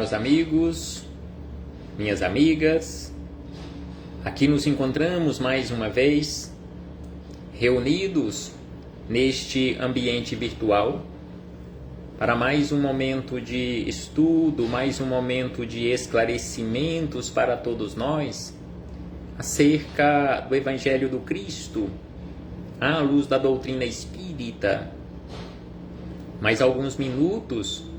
Meus amigos, minhas amigas, aqui nos encontramos mais uma vez, reunidos neste ambiente virtual, para mais um momento de estudo, mais um momento de esclarecimentos para todos nós, acerca do Evangelho do Cristo, à luz da doutrina espírita. Mais alguns minutos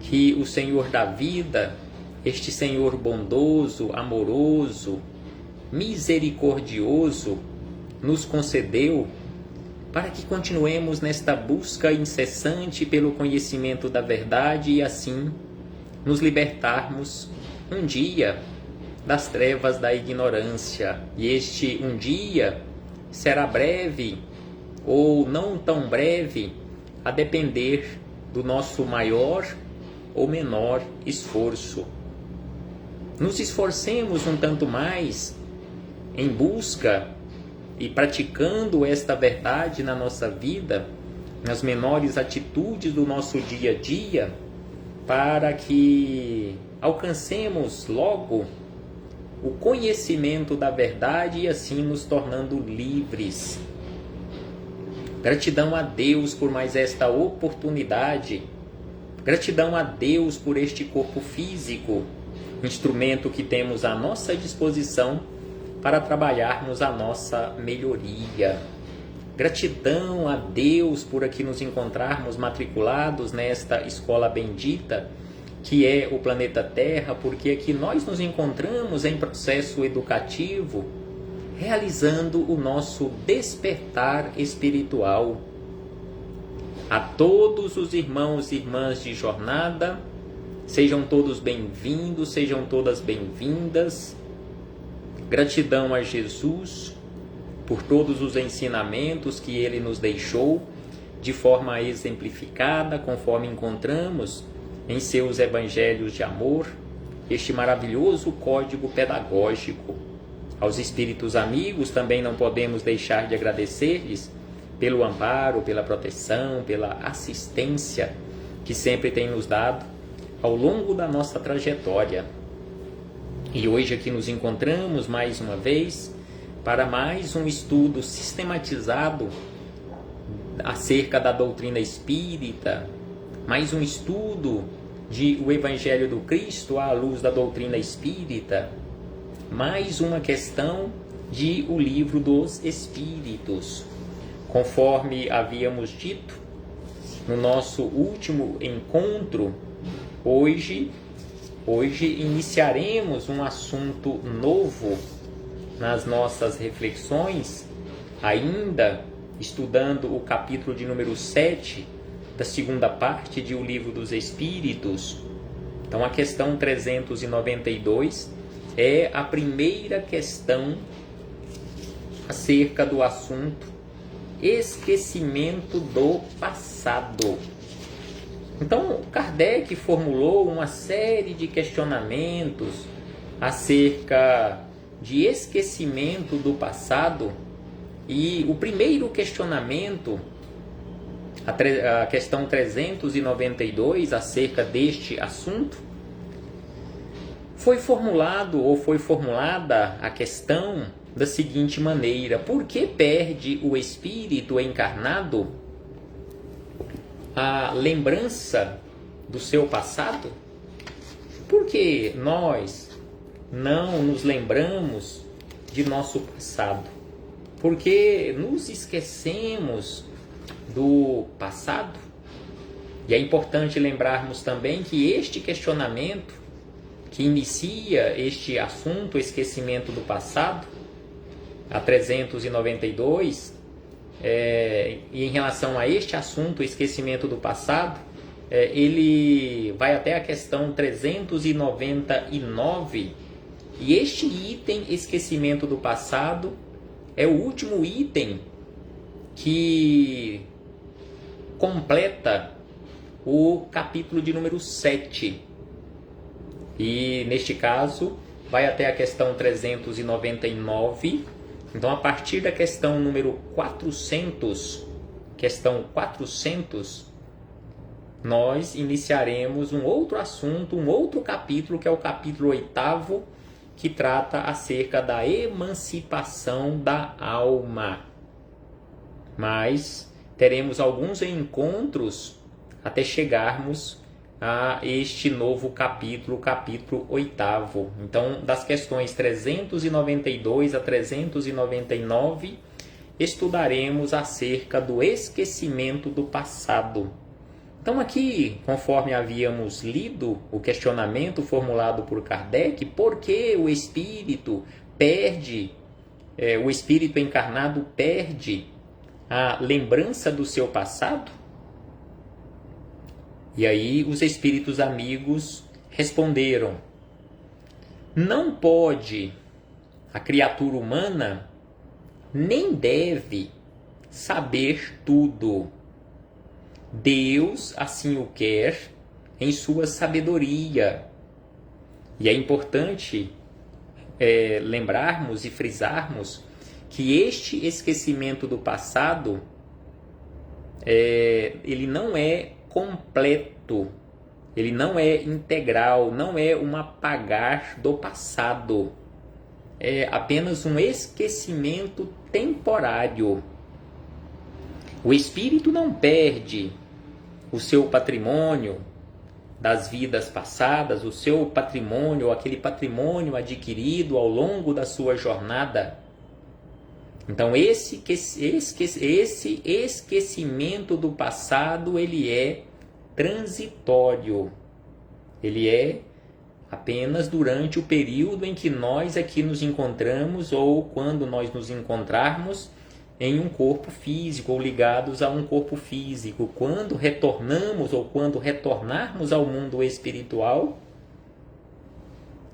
que o Senhor da vida, este Senhor bondoso, amoroso, misericordioso, nos concedeu para que continuemos nesta busca incessante pelo conhecimento da verdade e assim nos libertarmos um dia das trevas da ignorância. E este um dia será breve ou não tão breve, a depender do nosso maior ou menor esforço. Nos esforcemos um tanto mais em busca e praticando esta verdade na nossa vida, nas menores atitudes do nosso dia a dia, para que alcancemos logo o conhecimento da verdade e assim nos tornando livres. Gratidão a Deus por mais esta oportunidade. Gratidão a Deus por este corpo físico, instrumento que temos à nossa disposição para trabalharmos a nossa melhoria. Gratidão a Deus por aqui nos encontrarmos matriculados nesta escola bendita, que é o planeta Terra, porque aqui nós nos encontramos em processo educativo, realizando o nosso despertar espiritual. A todos os irmãos e irmãs de jornada, sejam todos bem-vindos, sejam todas bem-vindas. Gratidão a Jesus por todos os ensinamentos que Ele nos deixou de forma exemplificada, conforme encontramos em seus evangelhos de amor, este maravilhoso código pedagógico. Aos espíritos amigos também não podemos deixar de agradecer-lhes pelo amparo, pela proteção, pela assistência que sempre tem nos dado ao longo da nossa trajetória. E hoje aqui nos encontramos mais uma vez para mais um estudo sistematizado acerca da doutrina espírita, mais um estudo de o Evangelho do Cristo à luz da doutrina espírita, mais uma questão de o Livro dos Espíritos. Conforme havíamos dito no nosso último encontro, hoje iniciaremos um assunto novo nas nossas reflexões, ainda estudando o capítulo de número 7 da segunda parte de O Livro dos Espíritos. Então a questão 392 é a primeira questão acerca do assunto esquecimento do passado. Então, Kardec formulou uma série de questionamentos acerca de esquecimento do passado, e o primeiro questionamento, a questão 392, acerca deste assunto, foi formulada a questão da seguinte maneira: por que perde o espírito encarnado a lembrança do seu passado? Por que nós não nos lembramos de nosso passado? Por que nos esquecemos do passado? E é importante lembrarmos também que este questionamento que inicia este assunto, esquecimento do passado, a 392, e em relação a este assunto, esquecimento do passado, ele vai até a questão 399, e este item, esquecimento do passado, é o último item que completa o capítulo de número 7. E neste caso, vai até a questão 399. Então, a partir da questão número 400, nós iniciaremos um outro assunto, um outro capítulo, que é o capítulo 8º, que trata acerca da emancipação da alma. Mas teremos alguns encontros até chegarmos a este novo capítulo, capítulo 8º. Então, das questões 392 a 399, estudaremos acerca do esquecimento do passado. Então aqui, conforme havíamos lido o questionamento formulado por Kardec, por que o espírito o espírito encarnado perde a lembrança do seu passado? E aí os espíritos amigos responderam: não pode a criatura humana, nem deve saber tudo. Deus assim o quer em sua sabedoria. E é importante lembrarmos e frisarmos que este esquecimento do passado ele não é completo, ele não é integral, não é um apagar do passado. É apenas um esquecimento temporário. O espírito não perde o seu patrimônio das vidas passadas, o seu patrimônio, aquele patrimônio adquirido ao longo da sua jornada. Então esse esquecimento do passado, ele é transitório. Ele é apenas durante o período em que nós aqui nos encontramos, ou quando nós nos encontrarmos em um corpo físico ou ligados a um corpo físico. Quando retornamos ou quando retornarmos ao mundo espiritual,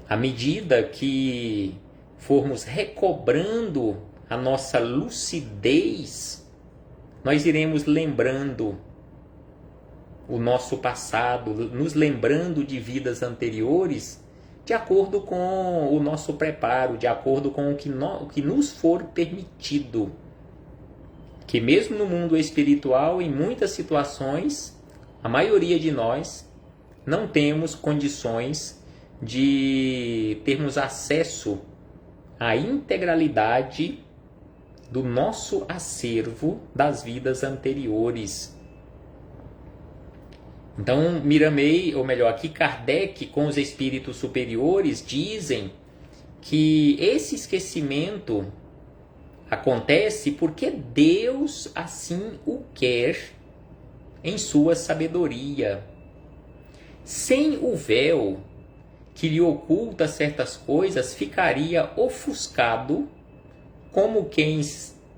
à medida que formos recobrando a nossa lucidez, nós iremos lembrando o nosso passado, nos lembrando de vidas anteriores, de acordo com o nosso preparo, de acordo com o que nos for permitido. Que mesmo no mundo espiritual, em muitas situações, a maioria de nós não temos condições de termos acesso à integralidade do nosso acervo das vidas anteriores. Então, Miramei, ou melhor, aqui Kardec com os espíritos superiores dizem que esse esquecimento acontece porque Deus assim o quer em sua sabedoria. Sem o véu que lhe oculta certas coisas, ficaria ofuscado, como quem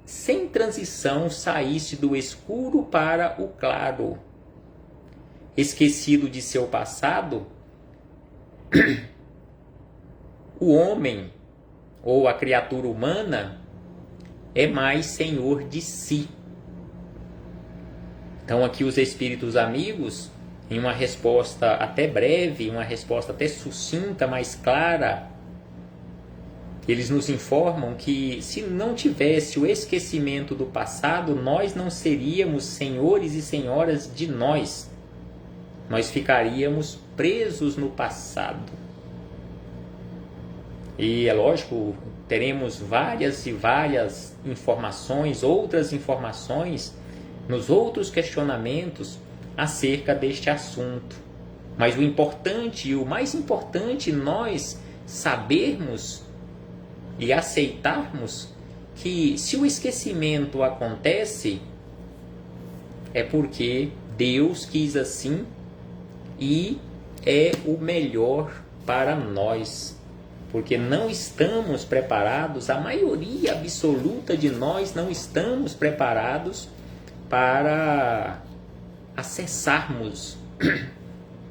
sem transição saísse do escuro para o claro. Esquecido de seu passado, o homem ou a criatura humana é mais senhor de si. Então aqui os espíritos amigos, em uma resposta até breve, uma resposta até sucinta, mais clara, eles nos informam que se não tivesse o esquecimento do passado, nós não seríamos senhores e senhoras de nós. Nós ficaríamos presos no passado. E é lógico, teremos várias e várias informações, outras informações, nos outros questionamentos acerca deste assunto. Mas o importante, e o mais importante, nós sabermos e aceitarmos que se o esquecimento acontece, é porque Deus quis assim e é o melhor para nós. Porque não estamos preparados, a maioria absoluta de nós não estamos preparados para acessarmos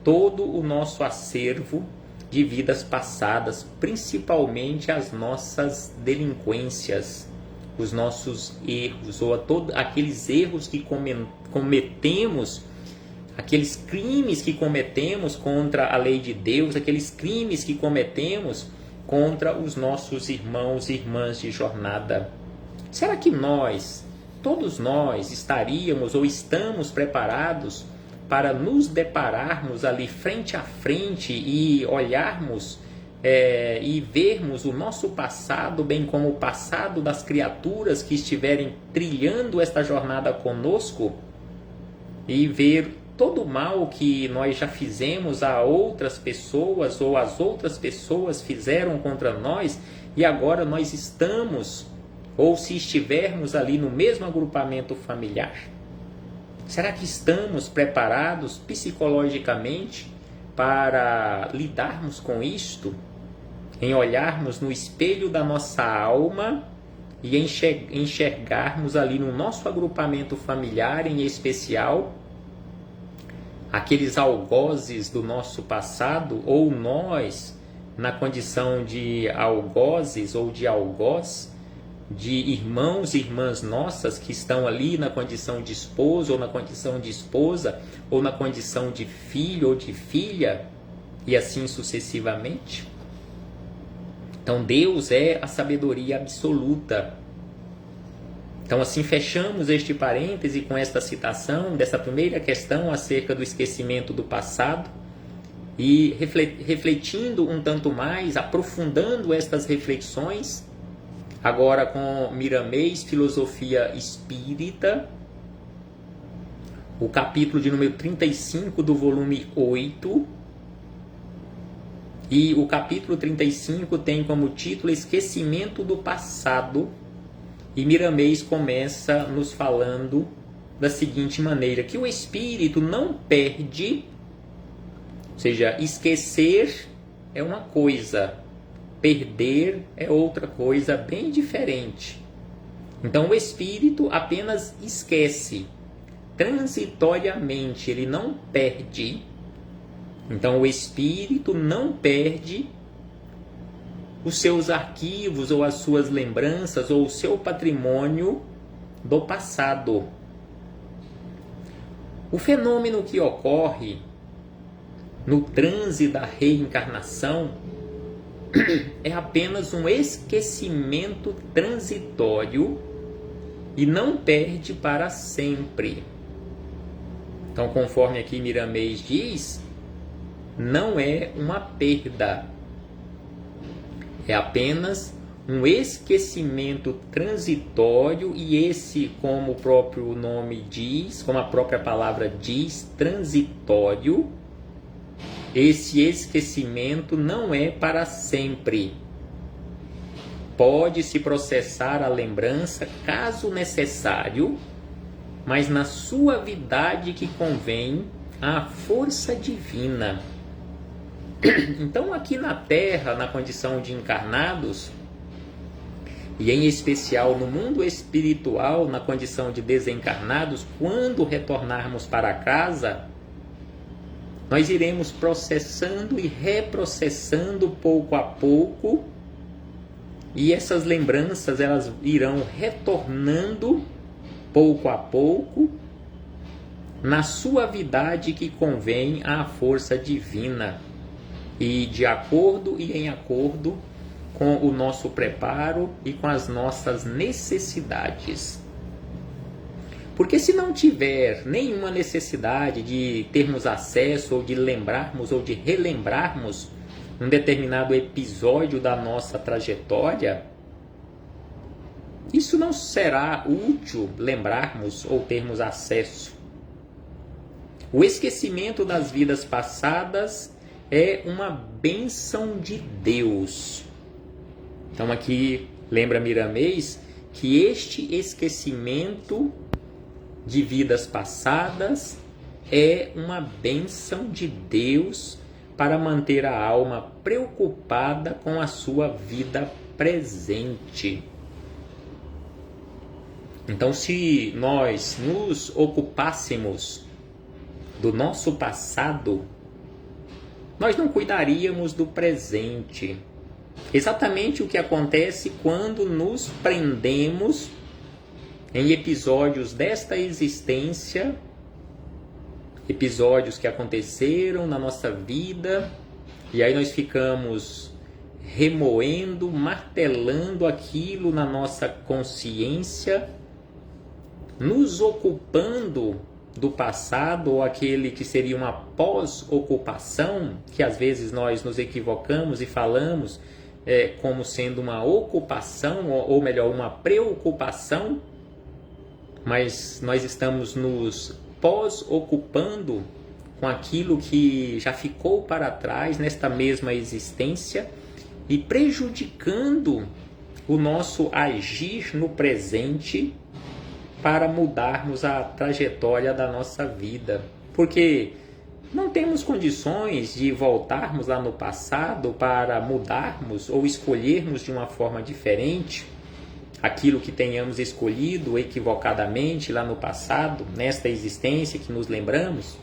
todo o nosso acervo de vidas passadas, principalmente as nossas delinquências, os nossos erros, ou aqueles erros que cometemos, aqueles crimes que cometemos contra a lei de Deus, aqueles crimes que cometemos contra os nossos irmãos e irmãs de jornada. Será que todos nós, estaríamos ou estamos preparados para nos depararmos ali frente a frente e olharmos e vermos o nosso passado, bem como o passado das criaturas que estiverem trilhando esta jornada conosco, e ver todo o mal que nós já fizemos a outras pessoas ou as outras pessoas fizeram contra nós, e agora nós estamos, ou se estivermos ali no mesmo agrupamento familiar, será que estamos preparados psicologicamente para lidarmos com isto? Em olharmos no espelho da nossa alma e enxergarmos ali no nosso agrupamento familiar, em especial, aqueles algozes do nosso passado, ou nós, na condição de algozes ou de algoz, de irmãos e irmãs nossas que estão ali na condição de esposo ou na condição de esposa, ou na condição de filho ou de filha, e assim sucessivamente. Então Deus é a sabedoria absoluta. Então assim fechamos este parêntese com esta citação dessa primeira questão acerca do esquecimento do passado, e refletindo um tanto mais, aprofundando estas reflexões, agora com Miramês, Filosofia Espírita, o capítulo de número 35 do volume 8, e o capítulo 35 tem como título Esquecimento do Passado, e Miramês começa nos falando da seguinte maneira, que o espírito não perde, ou seja, esquecer é uma coisa, perder é outra coisa bem diferente. Então o espírito apenas esquece, transitoriamente, ele não perde. Então o espírito não perde os seus arquivos ou as suas lembranças ou o seu patrimônio do passado. O fenômeno que ocorre no transe da reencarnação é apenas um esquecimento transitório e não perde para sempre. Então, conforme aqui Miramês diz, não é uma perda, é apenas um esquecimento transitório, e esse, como o próprio nome diz, como a própria palavra diz, transitório, esse esquecimento não é para sempre. Pode-se processar a lembrança, caso necessário, mas na suavidade que convém à força divina. Então, aqui na Terra, na condição de encarnados, e em especial no mundo espiritual, na condição de desencarnados, quando retornarmos para casa, nós iremos processando e reprocessando pouco a pouco, e essas lembranças elas irão retornando pouco a pouco, na suavidade que convém à força divina, e de acordo e em acordo com o nosso preparo e com as nossas necessidades. Porque se não tiver nenhuma necessidade de termos acesso ou de lembrarmos ou de relembrarmos um determinado episódio da nossa trajetória, isso não será útil lembrarmos ou termos acesso. O esquecimento das vidas passadas é uma bênção de Deus. Então aqui lembra Miramês que este esquecimento de vidas passadas é uma bênção de Deus para manter a alma preocupada com a sua vida presente. Então, se nós nos ocupássemos do nosso passado, nós não cuidaríamos do presente. Exatamente o que acontece quando nos prendemos em episódios desta existência, episódios que aconteceram na nossa vida, e aí nós ficamos remoendo, martelando aquilo na nossa consciência, nos ocupando do passado, ou aquele que seria uma pós-ocupação, que às vezes nós nos equivocamos e falamos como sendo uma ocupação, ou melhor, uma preocupação, mas nós estamos nos pós-ocupando com aquilo que já ficou para trás nesta mesma existência e prejudicando o nosso agir no presente para mudarmos a trajetória da nossa vida. Porque não temos condições de voltarmos lá no passado para mudarmos ou escolhermos de uma forma diferente aquilo que tenhamos escolhido equivocadamente lá no passado, nesta existência que nos lembramos.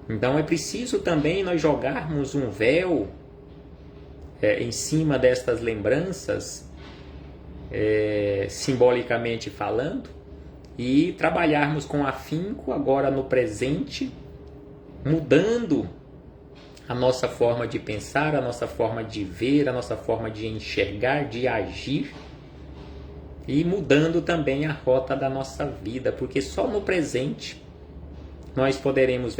Então é preciso também nós jogarmos um véu em cima destas lembranças, simbolicamente falando, e trabalharmos com afinco agora no presente, mudando a nossa forma de pensar, a nossa forma de ver, a nossa forma de enxergar, de agir, e mudando também a rota da nossa vida, porque só no presente nós podemos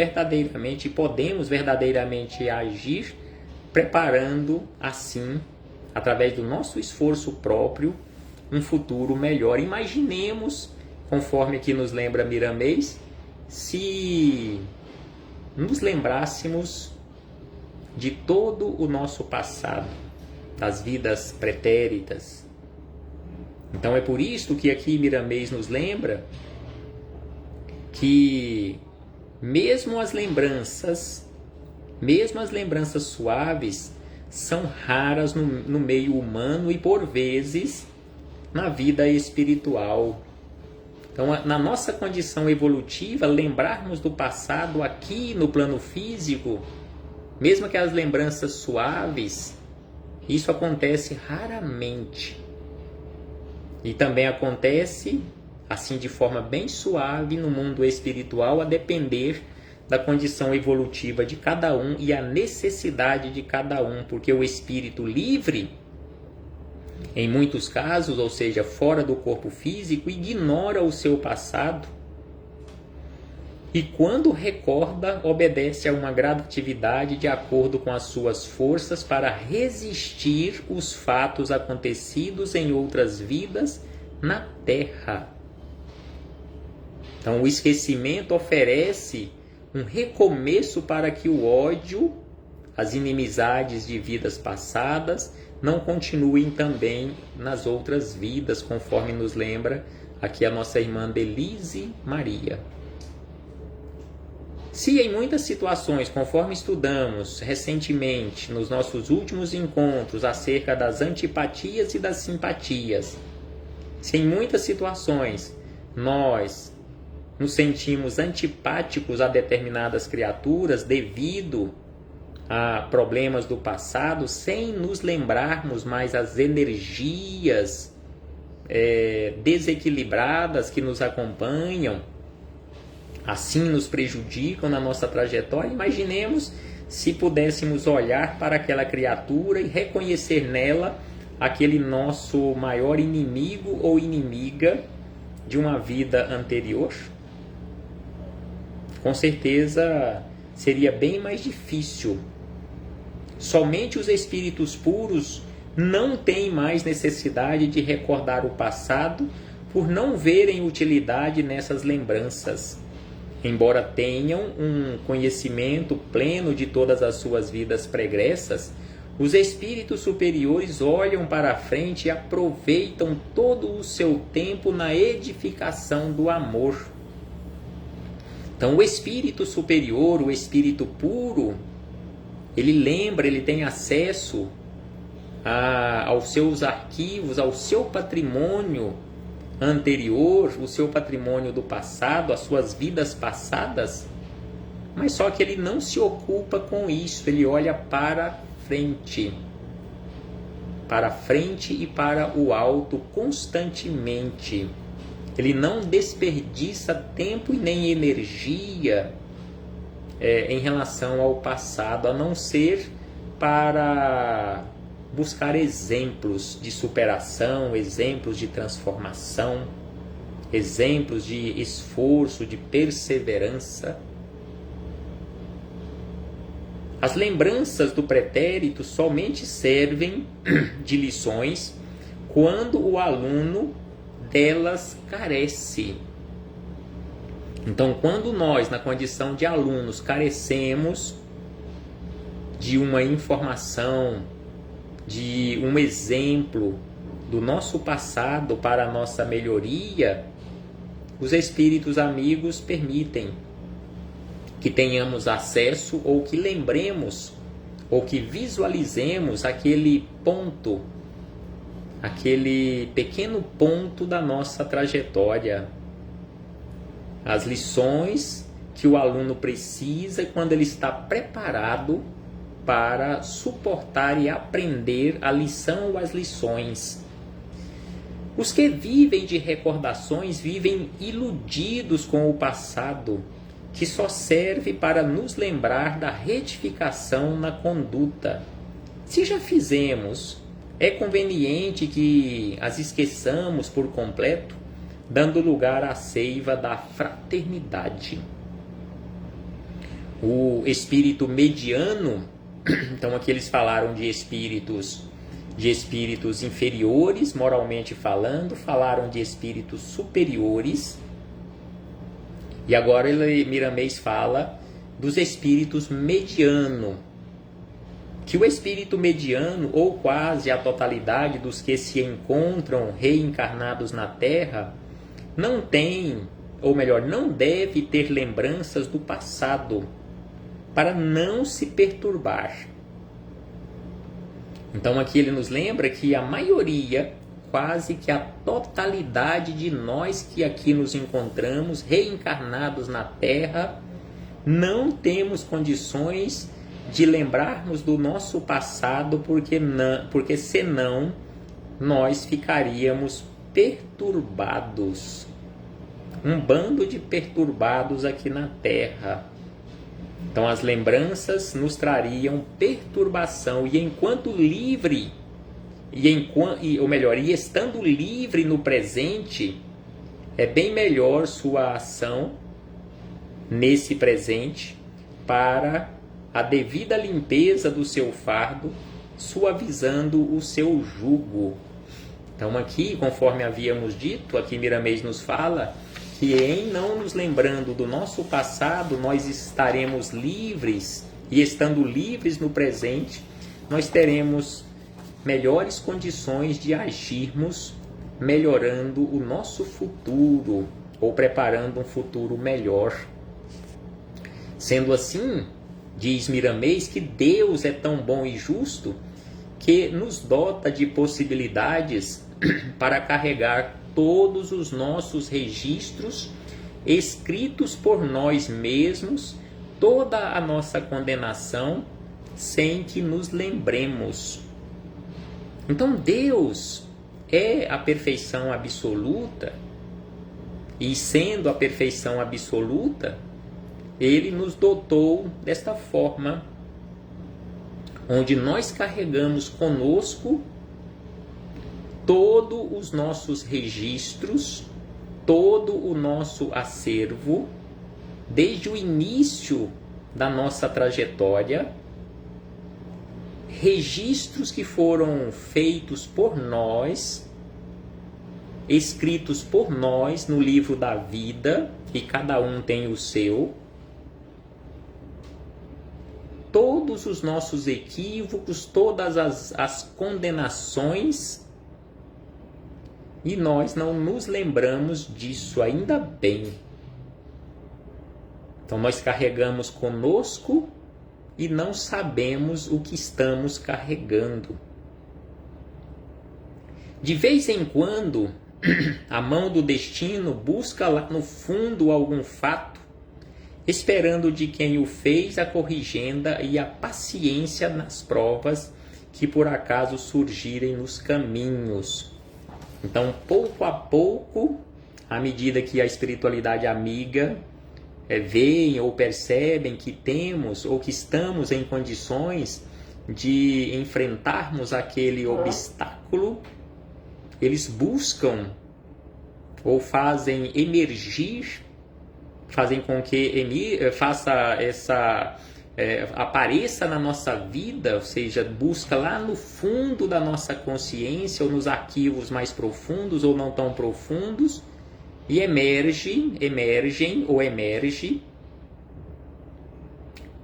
verdadeiramente agir, preparando assim, através do nosso esforço próprio, um futuro melhor. Imaginemos, conforme que nos lembra Miramês, se nos lembrássemos de todo o nosso passado, das vidas pretéritas. Então é por isso que aqui Miramês nos lembra que mesmo as lembranças suaves são raras no meio humano e por vezes na vida espiritual. Então, na nossa condição evolutiva, lembrarmos do passado aqui no plano físico, mesmo que as lembranças suaves, isso acontece raramente. E também acontece, assim de forma bem suave, no mundo espiritual, a depender da condição evolutiva de cada um e a necessidade de cada um, porque o espírito livre, em muitos casos, ou seja, fora do corpo físico, ignora o seu passado e quando recorda, obedece a uma gradatividade de acordo com as suas forças para resistir os fatos acontecidos em outras vidas na Terra. Então o esquecimento oferece um recomeço para que o ódio, as inimizades de vidas passadas, não continuem também nas outras vidas, conforme nos lembra aqui a nossa irmã Belise Maria. Se em muitas situações, conforme estudamos recentemente nos nossos últimos encontros acerca das antipatias e das simpatias, se em muitas situações nós nos sentimos antipáticos a determinadas criaturas devido a problemas do passado, sem nos lembrarmos mais as energias desequilibradas que nos acompanham, assim nos prejudicam na nossa trajetória. Imaginemos se pudéssemos olhar para aquela criatura e reconhecer nela aquele nosso maior inimigo ou inimiga de uma vida anterior. Com certeza seria bem mais difícil. Somente os espíritos puros não têm mais necessidade de recordar o passado por não verem utilidade nessas lembranças. Embora tenham um conhecimento pleno de todas as suas vidas pregressas, os espíritos superiores olham para a frente e aproveitam todo o seu tempo na edificação do amor. Então o espírito superior, o espírito puro, ele lembra, ele tem acesso aos seus arquivos, ao seu patrimônio anterior, o seu patrimônio do passado, as suas vidas passadas, mas só que ele não se ocupa com isso, ele olha para frente e para o alto constantemente. Ele não desperdiça tempo e nem energia em relação ao passado, a não ser para buscar exemplos de superação, exemplos de transformação. exemplos de esforço, de perseverança. As lembranças do pretérito somente servem de lições quando o aluno delas carece. Então, quando nós, na condição de alunos, carecemos de uma informação, de um exemplo do nosso passado para a nossa melhoria, os espíritos amigos permitem que tenhamos acesso ou que lembremos ou que visualizemos aquele ponto, aquele pequeno ponto da nossa trajetória. As lições que o aluno precisa quando ele está preparado para suportar e aprender a lição ou as lições. Os que vivem de recordações vivem iludidos com o passado, que só serve para nos lembrar da retificação na conduta. Se já fizemos, é conveniente que as esqueçamos por completo, dando lugar à seiva da fraternidade. O espírito mediano, então aqui eles falaram de espíritos inferiores, moralmente falando, falaram de espíritos superiores, e agora Miramês fala dos espíritos mediano, que o espírito mediano, ou quase a totalidade dos que se encontram reencarnados na Terra, não tem, ou melhor, não deve ter lembranças do passado, para não se perturbar. Então aqui ele nos lembra que a maioria, quase que a totalidade de nós que aqui nos encontramos, reencarnados na Terra, não temos condições de lembrarmos do nosso passado, porque senão nós ficaríamos perturbados. Um bando de perturbados aqui na Terra. Então as lembranças nos trariam perturbação, e enquanto livre, e estando livre no presente, é bem melhor sua ação nesse presente para a devida limpeza do seu fardo, suavizando o seu jugo. Então aqui, conforme havíamos dito, aqui Miramês nos fala que em não nos lembrando do nosso passado, nós estaremos livres, e estando livres no presente, nós teremos melhores condições de agirmos, melhorando o nosso futuro, ou preparando um futuro melhor. Sendo assim, diz Miramês que Deus é tão bom e justo que nos dota de possibilidades para carregar todos os nossos registros escritos por nós mesmos, toda a nossa condenação, sem que nos lembremos. Então Deus é a perfeição absoluta, e sendo a perfeição absoluta, Ele nos dotou desta forma, onde nós carregamos conosco todos os nossos registros, todo o nosso acervo, desde o início da nossa trajetória, registros que foram feitos por nós, escritos por nós no livro da vida, e cada um tem o seu. Todos os nossos equívocos, todas as condenações, e nós não nos lembramos disso, ainda bem. Então nós carregamos conosco e não sabemos o que estamos carregando. De vez em quando, a mão do destino busca lá no fundo algum fato, esperando de quem o fez a corrigenda e a paciência nas provas que por acaso surgirem nos caminhos. Então, pouco a pouco, à medida que a espiritualidade amiga veem ou percebem que temos ou que estamos em condições de enfrentarmos aquele obstáculo, eles buscam ou fazem emergir, fazem com que apareça na nossa vida, ou seja, busca lá no fundo da nossa consciência, ou nos arquivos mais profundos ou não tão profundos, e emerge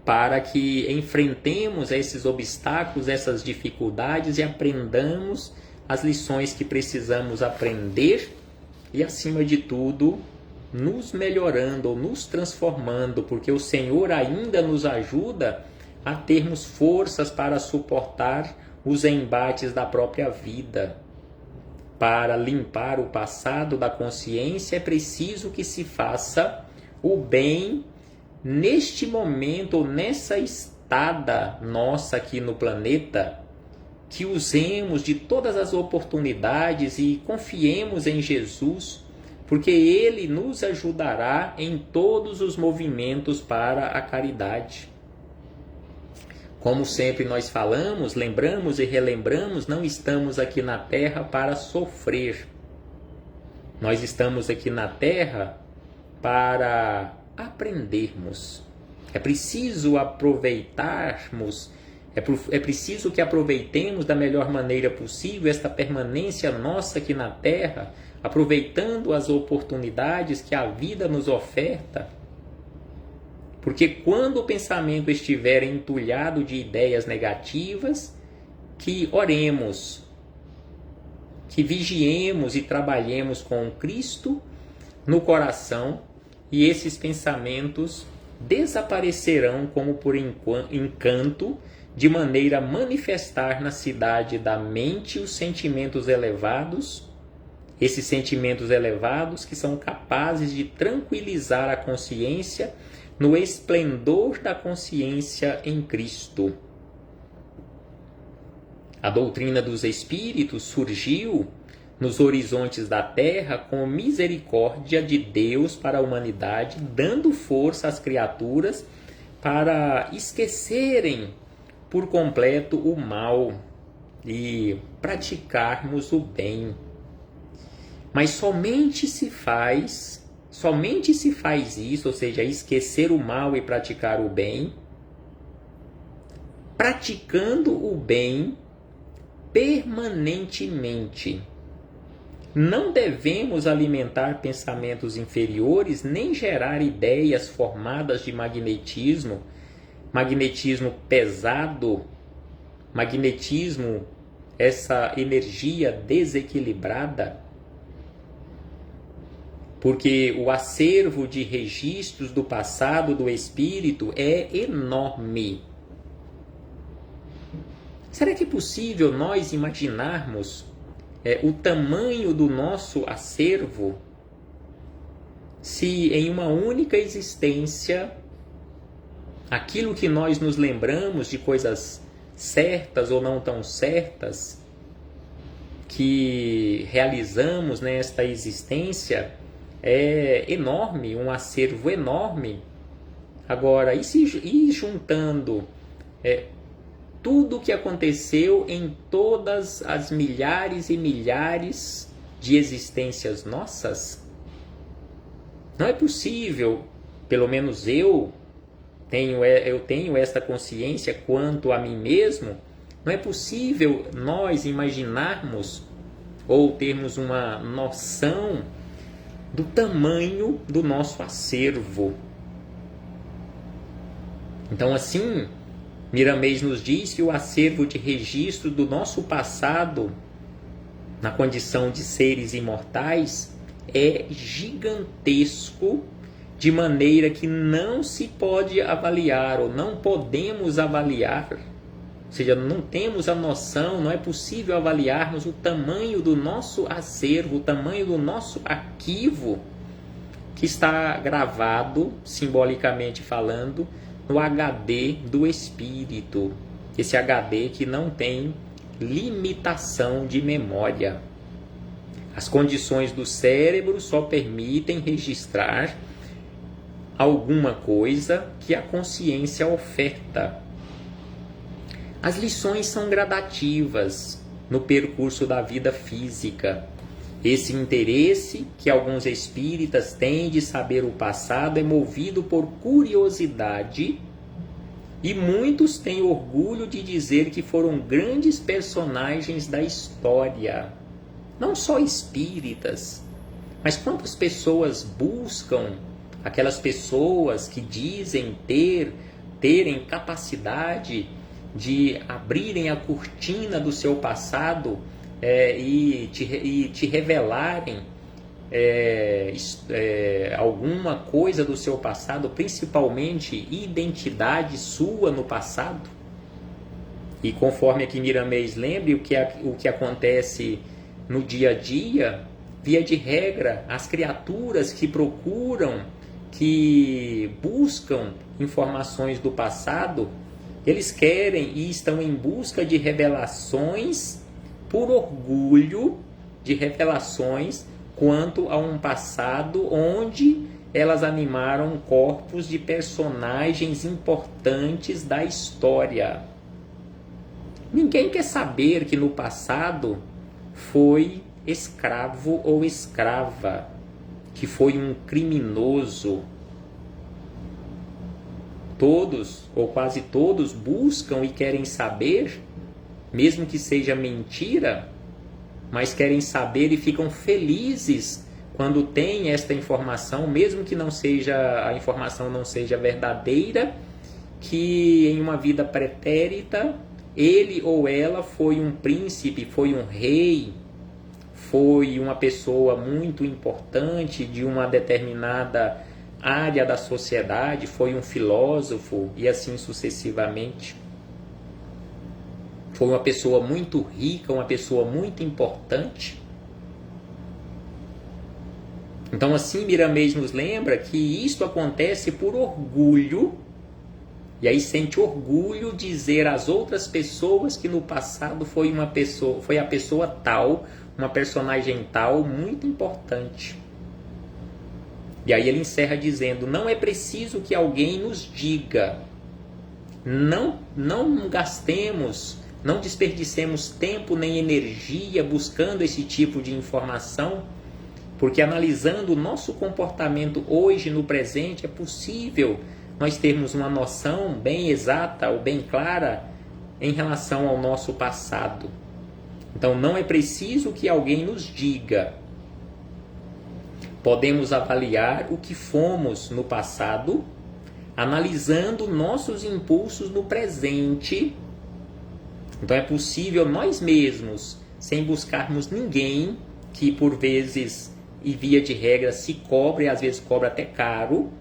para que enfrentemos esses obstáculos, essas dificuldades e aprendamos as lições que precisamos aprender e, acima de tudo, nos melhorando ou nos transformando, porque o Senhor ainda nos ajuda a termos forças para suportar os embates da própria vida. Para limpar o passado da consciência é preciso que se faça o bem neste momento ou nessa estada nossa aqui no planeta, que usemos de todas as oportunidades e confiemos em Jesus, porque Ele nos ajudará em todos os movimentos para a caridade. Como sempre nós falamos, lembramos e relembramos, não estamos aqui na Terra para sofrer. Nós estamos aqui na Terra para aprendermos. É preciso aproveitarmos, é preciso que aproveitemos da melhor maneira possível esta permanência nossa aqui na Terra, aproveitando as oportunidades que a vida nos oferta. Porque quando o pensamento estiver entulhado de ideias negativas, que oremos, que vigiemos e trabalhemos com Cristo no coração, e esses pensamentos desaparecerão como por encanto, de maneira a manifestar na cidade da mente os sentimentos elevados, esses sentimentos elevados que são capazes de tranquilizar a consciência no esplendor da consciência em Cristo. A doutrina dos Espíritos surgiu nos horizontes da Terra com misericórdia de Deus para a humanidade, dando força às criaturas para esquecerem por completo o mal e praticarmos o bem. Mas somente se faz isso, ou seja, esquecer o mal e praticar o bem, praticando o bem permanentemente. Não devemos alimentar pensamentos inferiores, nem gerar ideias formadas de magnetismo pesado, essa energia desequilibrada, porque o acervo de registros do passado do espírito é enorme. Será que é possível nós imaginarmos o tamanho do nosso acervo se em uma única existência aquilo que nós nos lembramos de coisas certas ou não tão certas que realizamos nesta existência é enorme, um acervo enorme. Agora, e juntando tudo o que aconteceu em todas as milhares e milhares de existências nossas? Não é possível, pelo menos eu tenho essa consciência quanto a mim mesmo, não é possível nós imaginarmos ou termos uma noção do tamanho do nosso acervo. Então, assim, Miramês nos diz que o acervo de registro do nosso passado, na condição de seres imortais, é gigantesco, de maneira que não se pode avaliar, ou não podemos avaliar, ou seja, não temos a noção, não é possível avaliarmos o tamanho do nosso acervo, o tamanho do nosso arquivo, que está gravado, simbolicamente falando, no HD do espírito. Esse HD que não tem limitação de memória. As condições do cérebro só permitem registrar alguma coisa que a consciência oferta. As lições são gradativas no percurso da vida física. Esse interesse que alguns espíritas têm de saber o passado é movido por curiosidade, e muitos têm orgulho de dizer que foram grandes personagens da história. Não só espíritas, mas quantas pessoas buscam, aquelas pessoas que dizem terem capacidade de abrirem a cortina do seu passado e te revelarem alguma coisa do seu passado, principalmente identidade sua no passado. E conforme aqui Miramês lembre, o que acontece no dia a dia, via de regra, as criaturas que procuram, que buscam informações do passado, eles querem e estão em busca de revelações por orgulho, de revelações quanto a um passado onde elas animaram corpos de personagens importantes da história. Ninguém quer saber que no passado foi escravo ou escrava, que foi um criminoso. Todos, ou quase todos, buscam e querem saber, mesmo que seja mentira, mas querem saber e ficam felizes quando tem esta informação, mesmo que a informação não seja verdadeira, que em uma vida pretérita, ele ou ela foi um príncipe, foi um rei, foi uma pessoa muito importante de uma determinada área da sociedade, foi um filósofo e assim sucessivamente. Foi uma pessoa muito rica, uma pessoa muito importante. Então assim Miramês nos lembra que isto acontece por orgulho, e aí sente orgulho dizer às outras pessoas que no passado foi a pessoa tal, uma personagem tal, muito importante. E aí ele encerra dizendo: não é preciso que alguém nos diga, não gastemos, não desperdicemos tempo nem energia buscando esse tipo de informação, porque analisando o nosso comportamento hoje no presente é possível nós termos uma noção bem exata ou bem clara em relação ao nosso passado. Então não é preciso que alguém nos diga. Podemos avaliar o que fomos no passado, analisando nossos impulsos no presente. Então é possível nós mesmos, sem buscarmos ninguém, que por vezes e via de regra se cobra, e às vezes cobra até caro,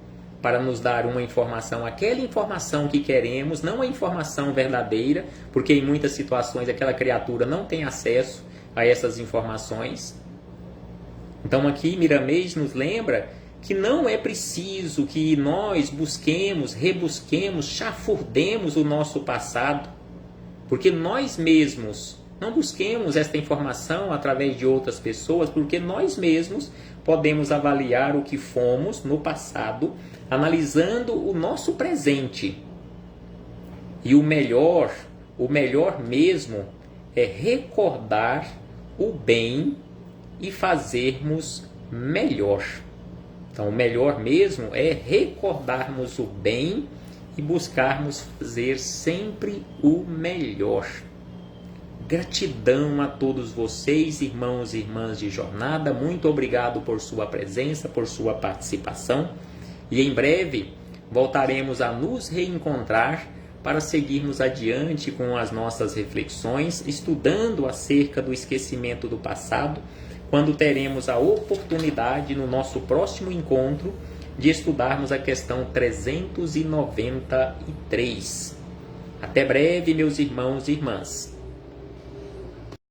para nos dar uma informação, aquela informação que queremos, não a informação verdadeira, porque em muitas situações aquela criatura não tem acesso a essas informações. Então aqui Miramês nos lembra que não é preciso que nós busquemos, rebusquemos, chafurdemos o nosso passado, porque nós mesmos não busquemos esta informação através de outras pessoas, porque nós mesmos podemos avaliar o que fomos no passado, analisando o nosso presente. E o melhor mesmo é recordar o bem e fazermos melhor. Então, o melhor mesmo é recordarmos o bem e buscarmos fazer sempre o melhor. Gratidão a todos vocês, irmãos e irmãs de jornada. Muito obrigado por sua presença, por sua participação. E em breve voltaremos a nos reencontrar para seguirmos adiante com as nossas reflexões, estudando acerca do esquecimento do passado, quando teremos a oportunidade no nosso próximo encontro de estudarmos a questão 393. Até breve, meus irmãos e irmãs.